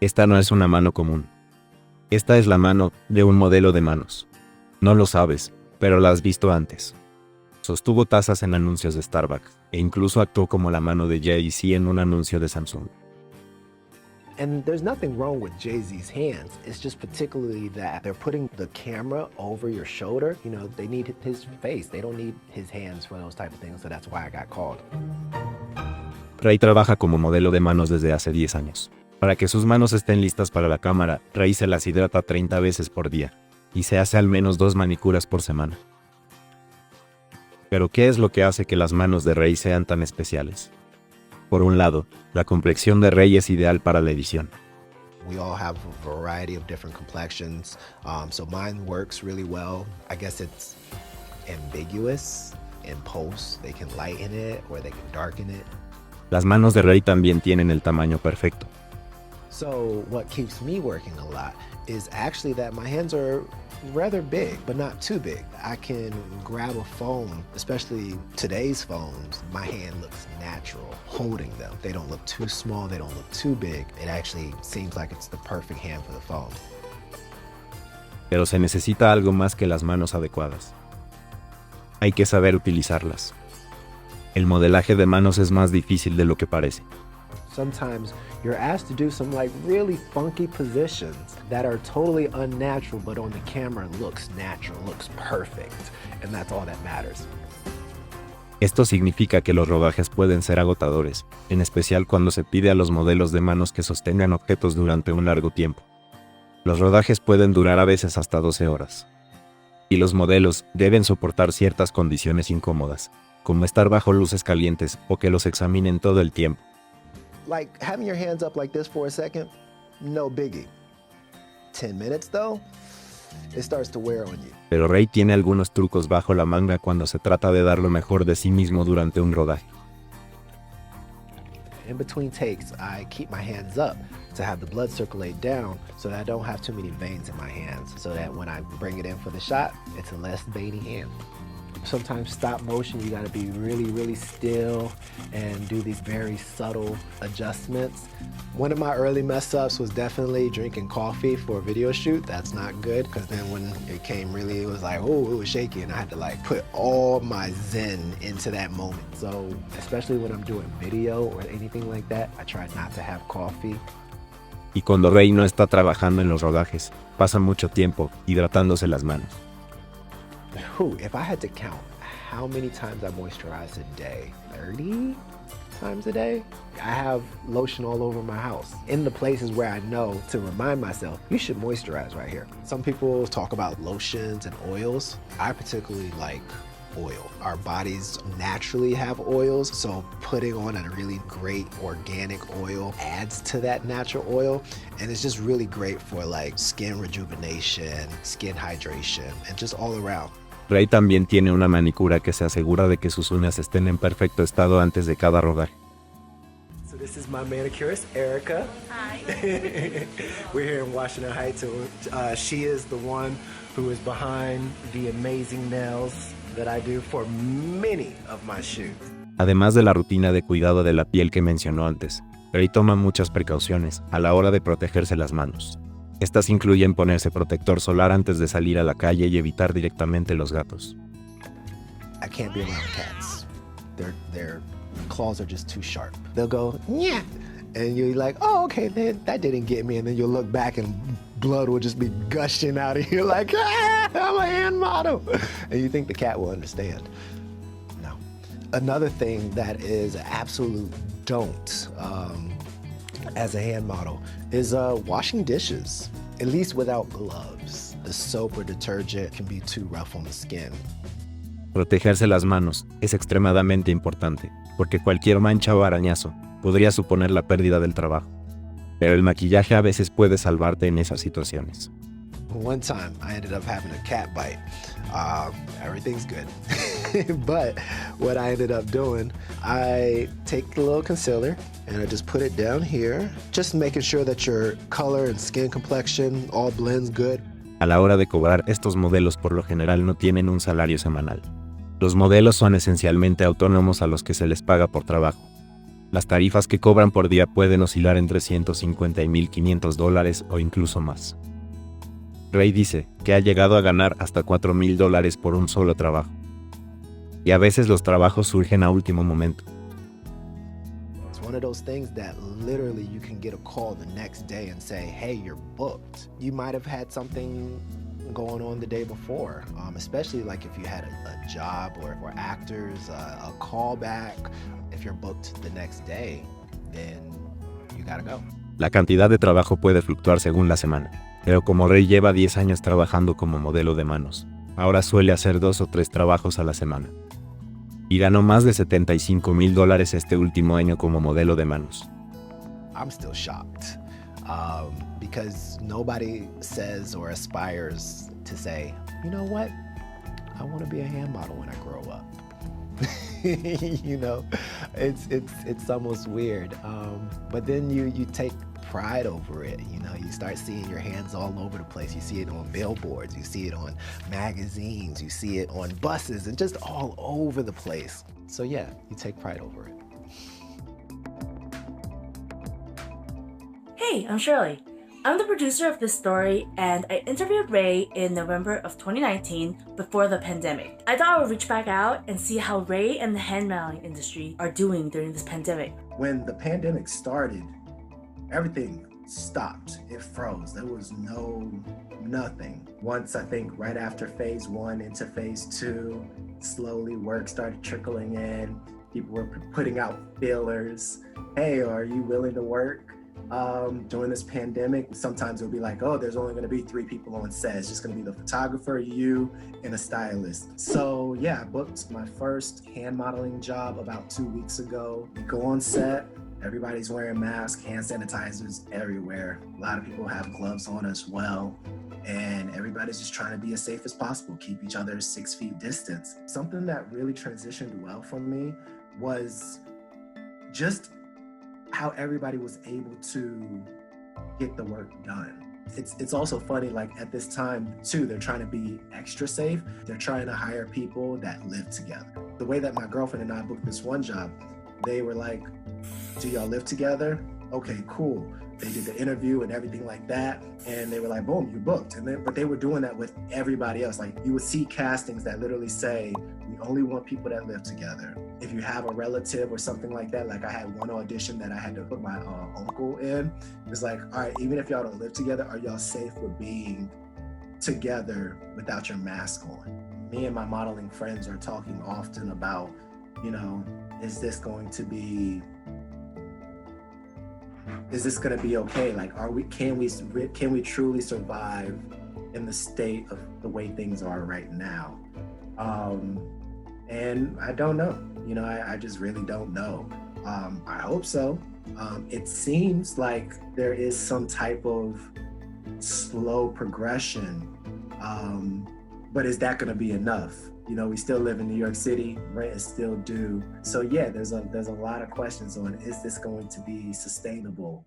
Esta no es una mano común. Esta es la mano de un modelo de manos. No lo sabes, pero la has visto antes. Sostuvo tazas en anuncios de Starbucks, e incluso actuó como la mano de Jay-Z en un anuncio de Samsung. And there's nothing wrong with Jay-Z's hands. It's just particularly that they're putting the camera over your shoulder. You know, they need his face. They don't need his hands for those type of things, so that's why I got called. Ray trabaja como modelo de manos desde hace 10 años. Para que sus manos estén listas para la cámara, Ray se las hidrata 30 veces por día, y se hace al menos 2 manicuras por semana. Pero ¿qué es lo que hace que las manos de Ray sean tan especiales? Por un lado, la complexión de Ray es ideal para la edición. We all have a variety of different complexions, so mine works really well. I guess it's ambiguous in post. They can lighten it or they can darken it. Las manos de Ray también tienen el tamaño perfecto. So what keeps me working a lot is actually that my hands are rather big, but not too big. I can grab a phone, especially today's phones. My hand looks natural holding them. They don't look too small, they don't look too big. It actually seems like it's the perfect hand for the phone. Pero se necesita algo más que las manos adecuadas. Hay que saber utilizarlas. El modelaje de manos es más difícil de lo que parece. Sometimes you're asked to do some like really funky positions that are totally unnatural, but on the camera looks natural, looks perfect, and that's all that matters. Esto significa que los rodajes pueden ser agotadores, en especial cuando se pide a los modelos de manos que sostengan objetos durante un largo tiempo. Los rodajes pueden durar a veces hasta 12 horas. Y los modelos deben soportar ciertas condiciones incómodas, como estar bajo luces calientes o que los examinen todo el tiempo. Like having your hands up like this for a second, no biggie. 10 minutes though, it starts to wear on you. Pero Ray tiene algunos trucos bajo la manga cuando se trata de dar lo mejor de sí mismo durante un rodaje. In between takes, I keep my hands up to have the blood circulate down so that I don't have too many veins in my hands, so that when I bring it in for the shot, it's a less veiny hand. Sometimes stop motion, you gotta be really, really still and do these very subtle adjustments. One of my early mess ups was definitely drinking coffee for a video shoot. That's not good, because then when it came really, it was like, oh, it was shaky, and I had to like put all my zen into that moment. So especially when I'm doing video or anything like that, I try not to have coffee. Y cuando Ray no está trabajando en los rodajes, pasa mucho tiempo hidratándose las manos. If I had to count how many times I moisturize a day, 30 times a day? I have lotion all over my house in the places where I know to remind myself, you should moisturize right here. Some people talk about lotions and oils. I particularly like oil. Our bodies naturally have oils, so putting on a really great organic oil adds to that natural oil, and it's just really great for like skin rejuvenation, skin hydration, and just all around. Ray también tiene una manicura que se asegura de que sus uñas estén en perfecto estado antes de cada rodaje. So this is my manicurist, Erica. Hi. We're here in Washington Heights, and she is the one who is behind the amazing nails that I do for many of my shoots. Además de la rutina de cuidado de la piel que mencionó antes, Ray toma muchas precauciones a la hora de protegerse las manos. Estas incluyen ponerse protector solar antes de salir a la calle y evitar directamente los gatos. I can't be around cats. Their claws are just too sharp. They'll go, yeah, and you're like, oh, okay, that didn't get me, and then you'll look back and blood will just be gushing out of you like, ah, I'm a hand model. And you think the cat will understand. No. Another thing that is an absolute don't as a hand model is washing dishes, at least without gloves. The soap or detergent can be too rough on the skin. Protegerse las manos es extremadamente importante, porque cualquier mancha o arañazo podría suponer la pérdida del trabajo. Pero el maquillaje a veces puede salvarte en esas situaciones. One time I ended up having a cat bite. Everything's good. But what I ended up doing, I take the little concealer and I just put it down here, just making sure that your color and skin complexion all blends good. A la hora de cobrar, estos modelos por lo general no tienen un salario semanal. Los modelos son esencialmente autónomos a los que se les paga por trabajo. Las tarifas que cobran por día pueden oscilar entre $150 y $1,500 o incluso más. Ray dice que ha llegado a ganar hasta $4,000 por un solo trabajo. Y a veces los trabajos surgen a último momento. It's one of those things that literally you can get a call the next day and say, hey, you're booked. You might have had something going on the day before, especially like if you had a job or for actors, a callback. If you're booked the next day, then you gotta go. La cantidad de trabajo puede fluctuar según la semana, pero como Ray lleva 10 años trabajando como modelo de manos, ahora suele hacer 2 o 3 trabajos a la semana. Y ganó más de $75,000 este último año como modelo de manos. I'm still shocked because nobody says or aspires to say, you know what, I want to be a hand model when I grow up. You know, it's almost weird, but then you take pride over it. You know, you start seeing your hands all over the place. You see it on billboards, you see it on magazines, you see it on buses, and just all over the place. So yeah, you take pride over it. Hey, I'm Shirley. I'm the producer of this story, and I interviewed Ray in November of 2019 before the pandemic. I thought I would reach back out and see how Ray and the hand modeling industry are doing during this pandemic. When the pandemic started, everything stopped. It froze. There was nothing. Once, I think, right after phase 1 into phase 2, slowly work started trickling in. People were putting out feelers. Hey, are you willing to work? During this pandemic, sometimes it'll be like, oh, there's only going to be 3 people on set. It's just going to be the photographer, you, and a stylist. So yeah, I booked my first hand modeling job about 2 weeks ago. You go on set, everybody's wearing masks, hand sanitizers everywhere. A lot of people have gloves on as well. And everybody's just trying to be as safe as possible, keep each other 6 feet distance. Something that really transitioned well for me was just how everybody was able to get the work done. It's also funny, like at this time too, they're trying to be extra safe. They're trying to hire people that live together. The way that my girlfriend and I booked this one job, they were like, do y'all live together? Okay, cool. They did the interview and everything like that, and they were like, boom, you're booked. But they were doing that with everybody else. Like, you would see castings that literally say, we only want people that live together. If you have a relative or something like that, like I had one audition that I had to put my uncle in. It's like, all right, even if y'all don't live together, are y'all safe with being together without your mask on? Me and my modeling friends are talking often about, you know, is this going to be okay? Like, can we truly survive in the state of the way things are right now? And I don't know, you know, I just really don't know. I hope so. It seems like there is some type of slow progression, but is that gonna be enough? You know, we still live in New York City, rent is still due. So yeah, there's a lot of questions on, is this going to be sustainable?